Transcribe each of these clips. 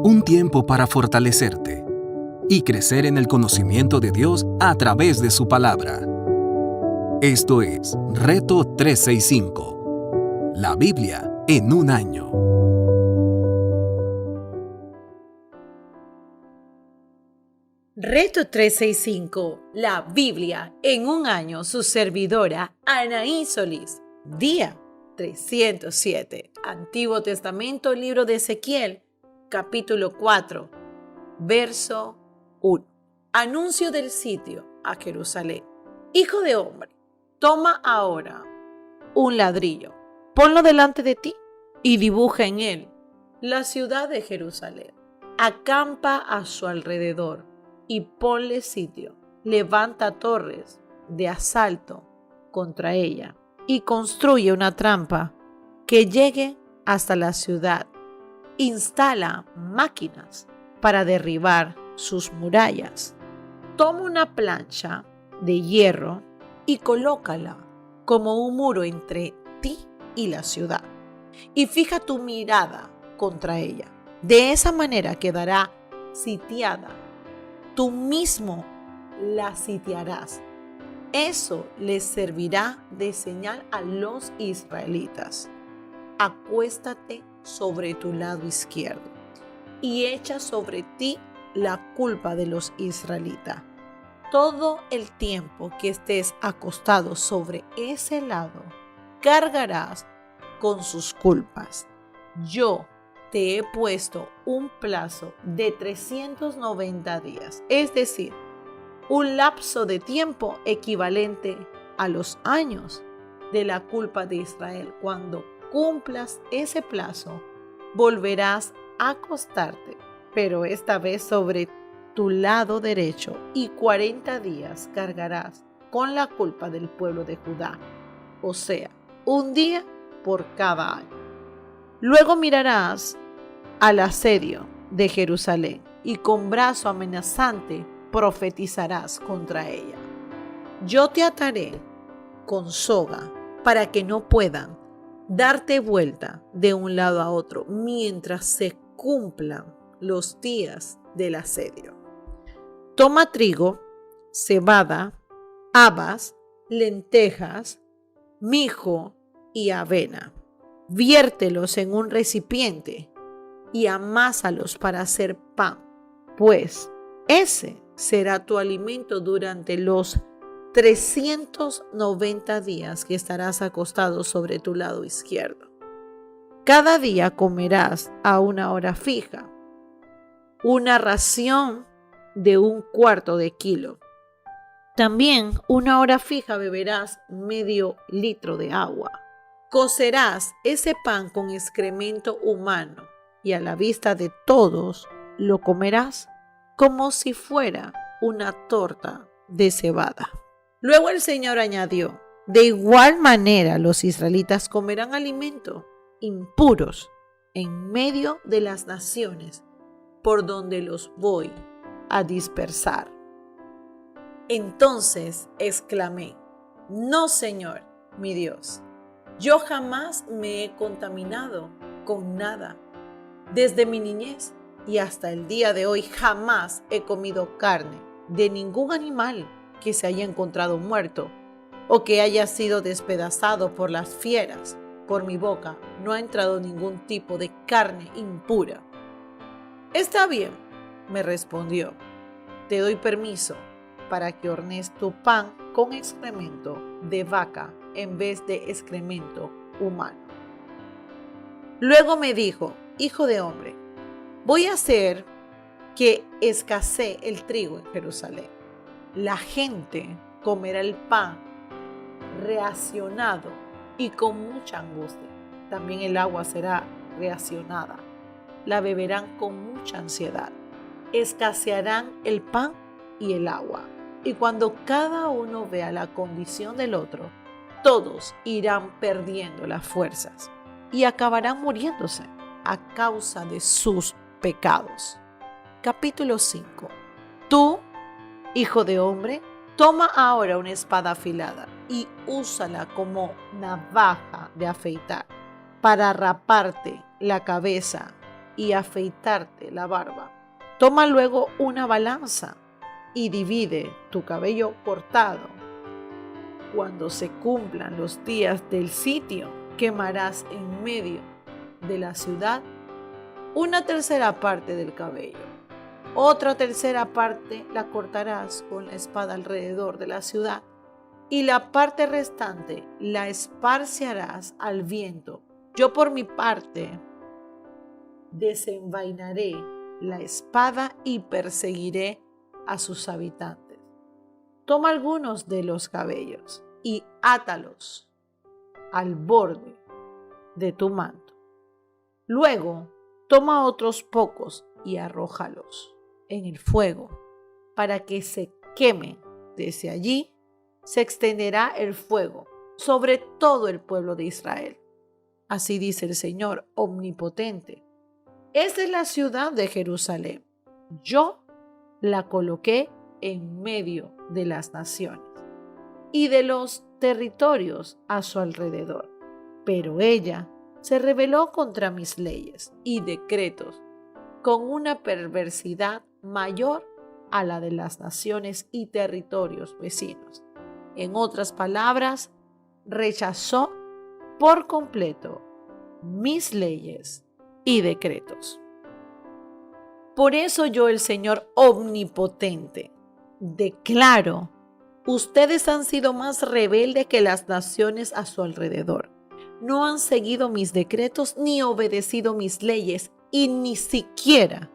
Un tiempo para fortalecerte y crecer en el conocimiento de Dios a través de su palabra. Esto es Reto 365, la Biblia en un año. Reto 365, la Biblia en un año, su servidora Anaí Solís. Día 307, Antiguo Testamento, libro de Ezequiel, capítulo 4, verso 1. Anuncio del sitio a Jerusalén. Hijo de hombre, toma ahora un ladrillo, ponlo delante de ti y dibuja en él la ciudad de Jerusalén. Acampa a su alrededor y ponle sitio. Levanta torres de asalto contra ella y construye una trampa que llegue hasta la ciudad. Instala máquinas para derribar sus murallas. Toma una plancha de hierro y colócala como un muro entre ti y la ciudad. Y fija tu mirada contra ella. De esa manera quedará sitiada. Tú mismo la sitiarás. Eso les servirá de señal a los israelitas. Acuéstate sobre tu lado izquierdo y echa sobre ti la culpa de los israelitas. Todo el tiempo que estés acostado sobre ese lado, cargarás con sus culpas. Yo te he puesto un plazo de 390 días, es decir, un lapso de tiempo equivalente a los años de la culpa de Israel. Cuando cumplas ese plazo, volverás a acostarte, pero esta vez sobre tu lado derecho, y 40 días cargarás con la culpa del pueblo de Judá, o sea, un día por cada año. Luego mirarás al asedio de Jerusalén y con brazo amenazante profetizarás contra ella. Yo te ataré con soga para que no puedan darte vuelta de un lado a otro mientras se cumplan los días del asedio. Toma trigo, cebada, habas, lentejas, mijo y avena. Viértelos en un recipiente y amásalos para hacer pan, pues ese será tu alimento durante los 390 días que estarás acostado sobre tu lado izquierdo. Cada día comerás a una hora fija, una ración de 1/4 de kilo. También una hora fija beberás medio litro de agua. Cocerás ese pan con excremento humano y a la vista de todos lo comerás como si fuera una torta de cebada. Luego el Señor añadió: de igual manera los israelitas comerán alimento impuros en medio de las naciones por donde los voy a dispersar. Entonces exclamé: no, Señor, mi Dios, yo jamás me he contaminado con nada. Desde mi niñez y hasta el día de hoy jamás he comido carne de ningún animal que se haya encontrado muerto o que haya sido despedazado por las fieras. Por mi boca no ha entrado ningún tipo de carne impura. Está bien, me respondió, te doy permiso para que hornees tu pan con excremento de vaca en vez de excremento humano. Luego me dijo: hijo de hombre, voy a hacer que escasee el trigo en Jerusalén. La gente comerá el pan racionado y con mucha angustia. También el agua será racionada. La beberán con mucha ansiedad. Escasearán el pan y el agua. Y cuando cada uno vea la condición del otro, todos irán perdiendo las fuerzas y acabarán muriéndose a causa de sus pecados. Capítulo 5. Tú, hijo de hombre, toma ahora una espada afilada y úsala como navaja de afeitar para raparte la cabeza y afeitarte la barba. Toma luego una balanza y divide tu cabello cortado. Cuando se cumplan los días del sitio, quemarás en medio de la ciudad una tercera parte del cabello. Otra tercera parte la cortarás con la espada alrededor de la ciudad, y la parte restante la esparciarás al viento. Yo por mi parte desenvainaré la espada y perseguiré a sus habitantes. Toma algunos de los cabellos y átalos al borde de tu manto. Luego toma otros pocos y arrójalos en el fuego para que se quemen. Desde allí se extenderá el fuego sobre todo el pueblo de Israel. Así dice el Señor omnipotente. Esta es la ciudad de Jerusalén. Yo la coloqué en medio de las naciones y de los territorios a su alrededor. Pero ella se rebeló contra mis leyes y decretos con una perversidad mayor a la de las naciones y territorios vecinos. En otras palabras, rechazó por completo mis leyes y decretos. Por eso yo, el Señor omnipotente, declaro: ustedes han sido más rebeldes que las naciones a su alrededor. No han seguido mis decretos ni obedecido mis leyes, y ni siquiera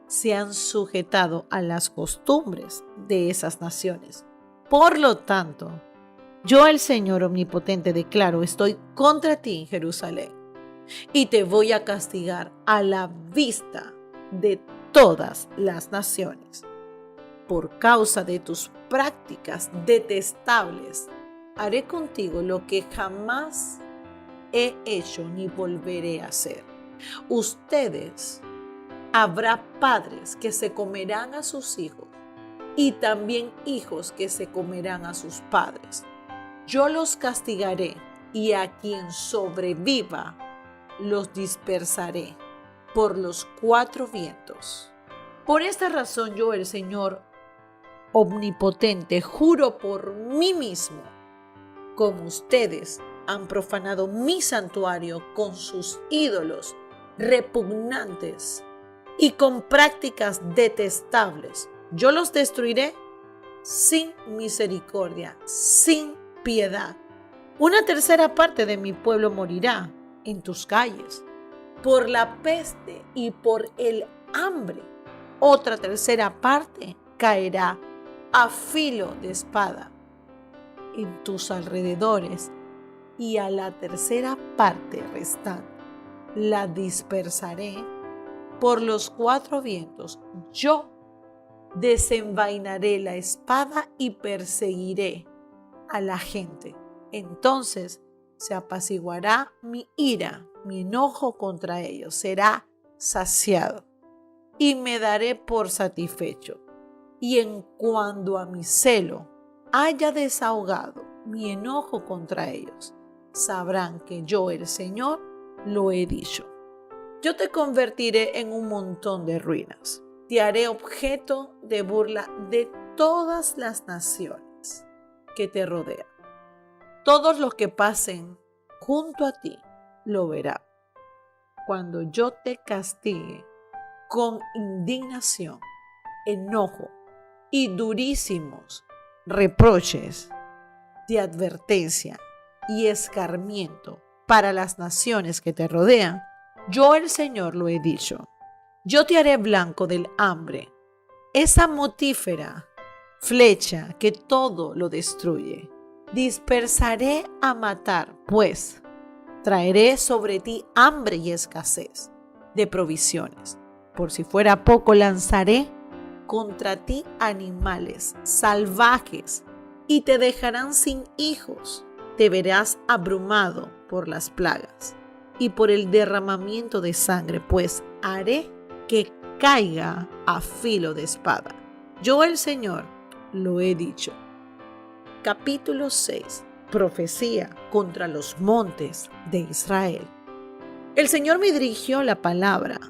se han sujetado a las costumbres de esas naciones. Por lo tanto, yo, el Señor omnipotente, declaro: estoy contra ti, Jerusalén, y te voy a castigar a la vista de todas las naciones. Por causa de tus prácticas detestables, haré contigo lo que jamás he hecho ni volveré a hacer. Ustedes, habrá padres que se comerán a sus hijos y también hijos que se comerán a sus padres. Yo los castigaré, y a quien sobreviva los dispersaré por los cuatro vientos. Por esta razón yo, el Señor omnipotente, juro por mí mismo: como ustedes han profanado mi santuario con sus ídolos repugnantes y con prácticas detestables, yo los destruiré sin misericordia, sin piedad. Una tercera parte de mi pueblo morirá en tus calles por la peste y por el hambre. Otra tercera parte caerá a filo de espada en tus alrededores, y a la tercera parte restante la dispersaré por los cuatro vientos. Yo desenvainaré la espada y perseguiré a la gente. Entonces se apaciguará mi ira, mi enojo contra ellos será saciado, y me daré por satisfecho. Y en cuanto a mi celo haya desahogado mi enojo contra ellos, sabrán que yo, el Señor, lo he dicho. Yo te convertiré en un montón de ruinas. Te haré objeto de burla de todas las naciones que te rodean. Todos los que pasen junto a ti lo verán. Cuando yo te castigue con indignación, enojo y durísimos reproches de advertencia y escarmiento para las naciones que te rodean, yo, el Señor, lo he dicho. Yo te haré blanco del hambre, esa mortífera flecha que todo lo destruye. Dispersaré a matar, pues traeré sobre ti hambre y escasez de provisiones. Por si fuera poco, lanzaré contra ti animales salvajes y te dejarán sin hijos. Te verás abrumado por las plagas y por el derramamiento de sangre, pues haré que caiga a filo de espada. Yo, el Señor, lo he dicho. Capítulo 6. Profecía contra los montes de Israel. El Señor me dirigió la palabra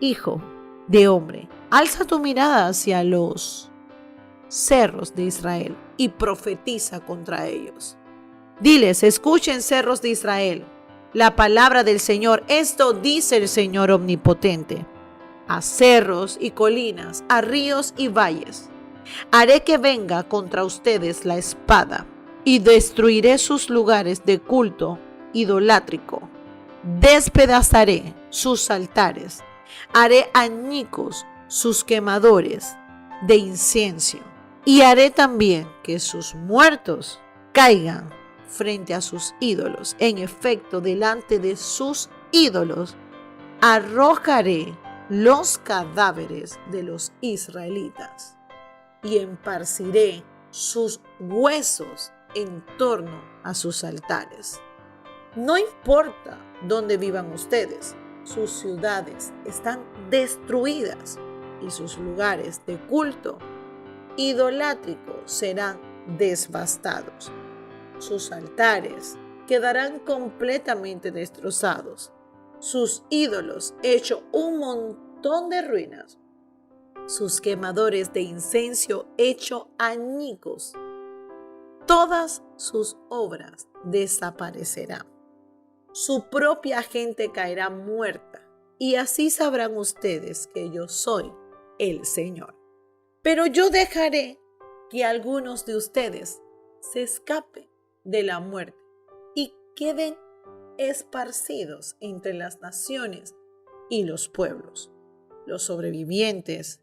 Hijo de hombre, alza tu mirada hacia los cerros de Israel y profetiza contra ellos. Diles, escuchen cerros de Israel, la palabra del Señor. Esto dice el Señor omnipotente. A cerros y colinas, a ríos y valles, haré que venga contra ustedes la espada y destruiré sus lugares de culto idolátrico. Despedazaré sus altares, haré añicos sus quemadores de incienso y haré también que sus muertos caigan frente a sus ídolos. En efecto, delante de sus ídolos arrojaré los cadáveres de los israelitas y esparciré sus huesos en torno a sus altares. No importa dónde vivan ustedes, sus ciudades están destruidas y sus lugares de culto idolátrico serán devastados. Sus altares quedarán completamente destrozados, sus ídolos hechos un montón de ruinas, sus quemadores de incienso hechos añicos. Todas sus obras desaparecerán. Su propia gente caerá muerta, y así sabrán ustedes que yo soy el Señor. Pero yo dejaré que algunos de ustedes se escapen de la muerte y queden esparcidos entre las naciones y los pueblos. Los sobrevivientes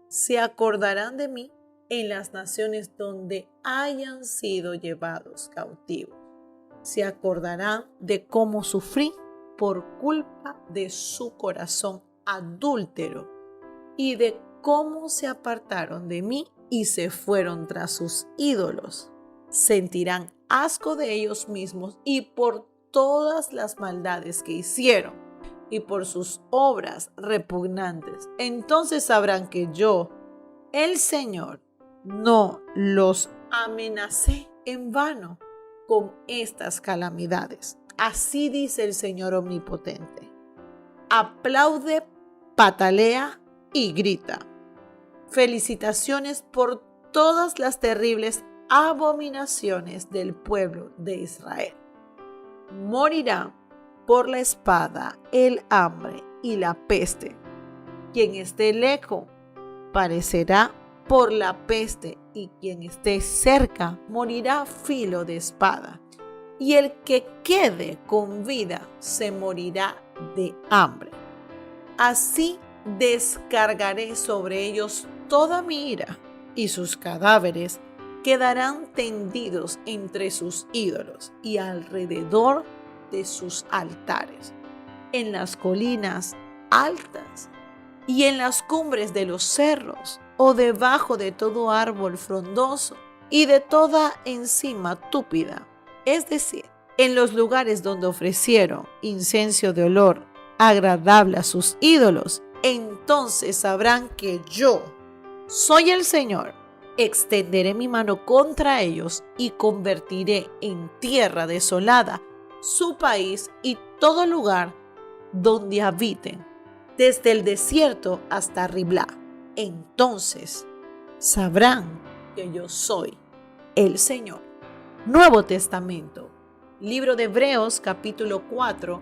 se acordarán de mí en las naciones donde hayan sido llevados cautivos. Se acordarán de cómo sufrí por culpa de su corazón adúltero y de cómo se apartaron de mí y se fueron tras sus ídolos. Sentirán asco de ellos mismos y por todas las maldades que hicieron y por sus obras repugnantes. Entonces sabrán que yo, el Señor, no los amenacé en vano con estas calamidades. Así dice el Señor omnipotente. Aplaude, patalea y grita. Felicitaciones por todas las terribles abominaciones del pueblo de Israel. Morirán por la espada, el hambre y la peste. Quien esté lejos perecerá por la peste, y quien esté cerca morirá a filo de espada, y el que quede con vida se morirá de hambre. Así descargaré sobre ellos toda mi ira, y sus cadáveres quedarán tendidos entre sus ídolos y alrededor de sus altares, en las colinas altas y en las cumbres de los cerros, o debajo de todo árbol frondoso y de toda encima túpida, es decir, en los lugares donde ofrecieron incienso de olor agradable a sus ídolos. Entonces sabrán que yo soy el Señor. Extenderé mi mano contra ellos y convertiré en tierra desolada su país y todo lugar donde habiten, desde el desierto hasta Riblá. Entonces sabrán que yo soy el Señor. Nuevo Testamento, libro de Hebreos, capítulo 4,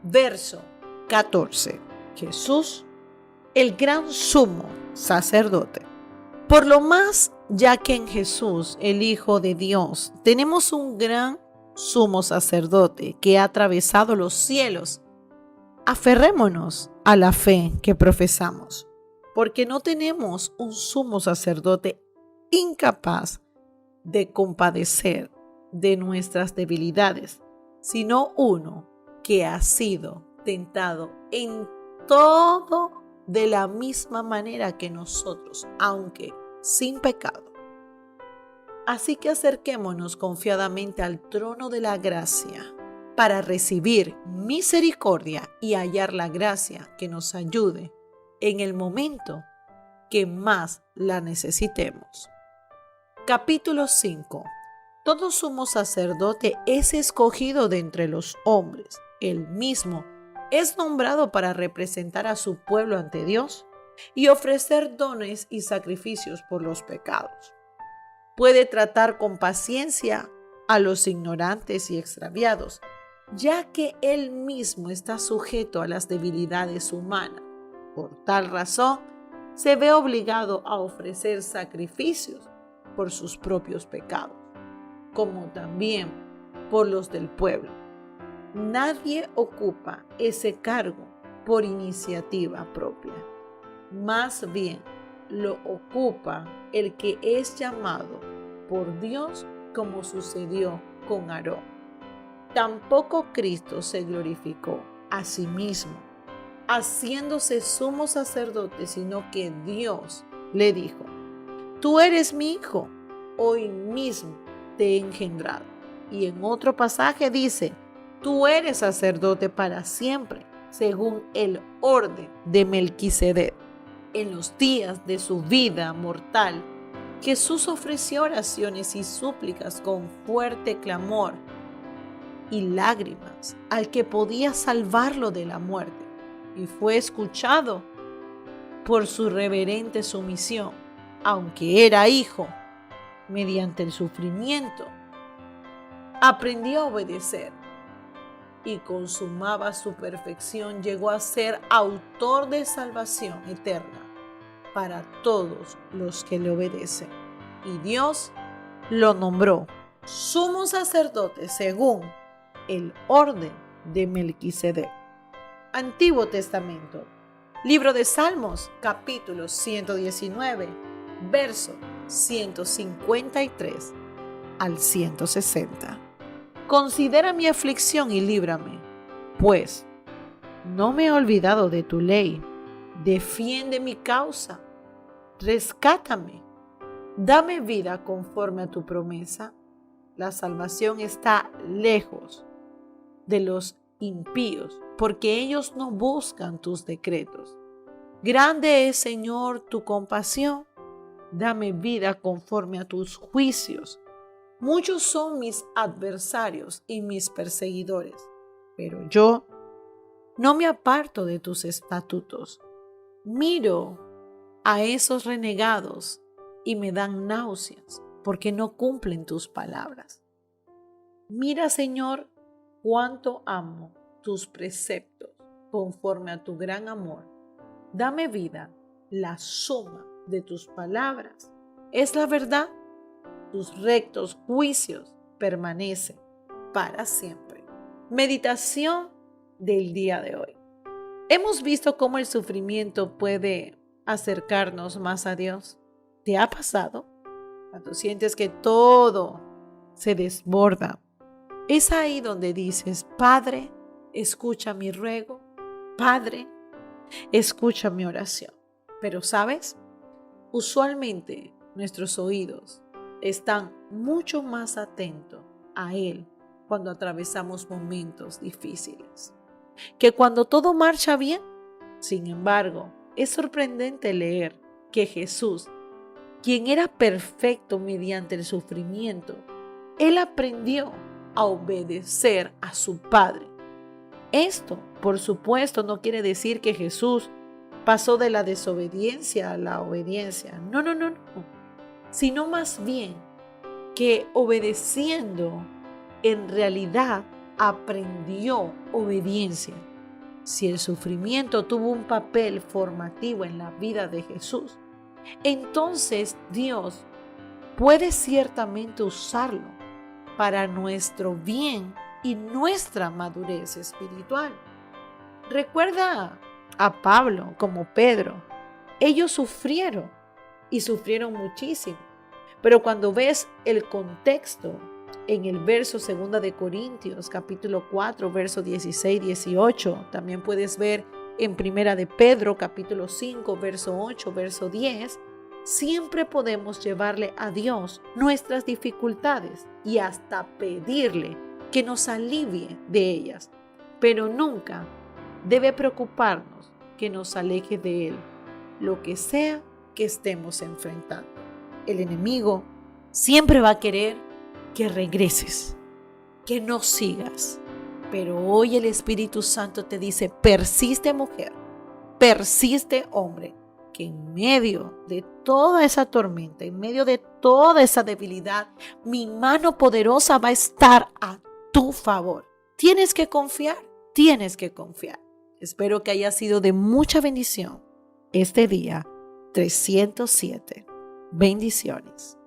verso 14. Jesús, el gran sumo sacerdote. Por lo más, ya que en Jesús, el Hijo de Dios, tenemos un gran sumo sacerdote que ha atravesado los cielos, aferrémonos a la fe que profesamos, porque no tenemos un sumo sacerdote incapaz de compadecer de nuestras debilidades, sino uno que ha sido tentado en todo de la misma manera que nosotros, aunque sin pecado. Así que acerquémonos confiadamente al trono de la gracia para recibir misericordia y hallar la gracia que nos ayude en el momento que más la necesitemos. Capítulo 5. Todo sumo sacerdote es escogido de entre los hombres, el mismo es nombrado para representar a su pueblo ante Dios y ofrecer dones y sacrificios por los pecados. Puede tratar con paciencia a los ignorantes y extraviados, ya que él mismo está sujeto a las debilidades humanas. Por tal razón, se ve obligado a ofrecer sacrificios por sus propios pecados, como también por los del pueblo. Nadie ocupa ese cargo por iniciativa propia. Más bien, lo ocupa el que es llamado por Dios, como sucedió con Aarón. Tampoco Cristo se glorificó a sí mismo, haciéndose sumo sacerdote, sino que Dios le dijo: tú eres mi hijo, hoy mismo te he engendrado. Y en otro pasaje dice: tú eres sacerdote para siempre, según el orden de Melquisedec. En los días de su vida mortal, Jesús ofreció oraciones y súplicas con fuerte clamor y lágrimas al que podía salvarlo de la muerte, y fue escuchado por su reverente sumisión. Aunque era hijo, mediante el sufrimiento, aprendió a obedecer y consumaba su perfección, llegó a ser autor de salvación eterna para todos los que le obedecen. Y Dios lo nombró sumo sacerdote según el orden de Melquisedec. Antiguo Testamento, libro de Salmos, capítulo 119, verso 153 al 160. Considera mi aflicción y líbrame, pues no me he olvidado de tu ley. Defiende mi causa, rescátame, dame vida conforme a tu promesa. La salvación está lejos de los impíos, porque ellos no buscan tus decretos. Grande es, Señor, tu compasión. Dame vida conforme a tus juicios. Muchos son mis adversarios y mis perseguidores, pero yo no me aparto de tus estatutos. Miro a esos renegados y me dan náuseas, porque no cumplen tus palabras. Mira, Señor, cuánto amo tus preceptos conforme a tu gran amor. Dame vida, la suma de tus palabras es la verdad. Tus rectos juicios permanecen para siempre. Meditación del día de hoy. Hemos visto cómo el sufrimiento puede acercarnos más a Dios. ¿Te ha pasado? Cuando sientes que todo se desborda, es ahí donde dices: Padre, escucha mi ruego. Padre, escucha mi oración. Pero ¿sabes? Usualmente nuestros oídos están mucho más atentos a Él cuando atravesamos momentos difíciles que cuando todo marcha bien. Sin embargo, es sorprendente leer que Jesús, quien era perfecto mediante el sufrimiento, Él aprendió a obedecer a su Padre. Esto, por supuesto, no quiere decir que Jesús pasó de la desobediencia a la obediencia. No. Sino más bien que obedeciendo en realidad aprendió obediencia. Si el sufrimiento tuvo un papel formativo en la vida de Jesús, entonces Dios puede ciertamente usarlo para nuestro bien y nuestra madurez espiritual. Recuerda a Pablo como Pedro. Ellos sufrieron y sufrieron muchísimo. Pero cuando ves el contexto en el verso 2 de Corintios, capítulo 4, verso 16-18, también puedes ver en 1 de Pedro, capítulo 5, verso 8, verso 10, siempre podemos llevarle a Dios nuestras dificultades y hasta pedirle que nos alivie de ellas. Pero nunca debe preocuparnos que nos aleje de Él, lo que sea que estemos enfrentando. El enemigo siempre va a querer que regreses, que no sigas. Pero hoy el Espíritu Santo te dice, persiste mujer, persiste hombre, que en medio de toda esa tormenta, en medio de toda esa debilidad, mi mano poderosa va a estar a tu favor. Tienes que confiar, tienes que confiar. Espero que haya sido de mucha bendición este día 307. Bendiciones.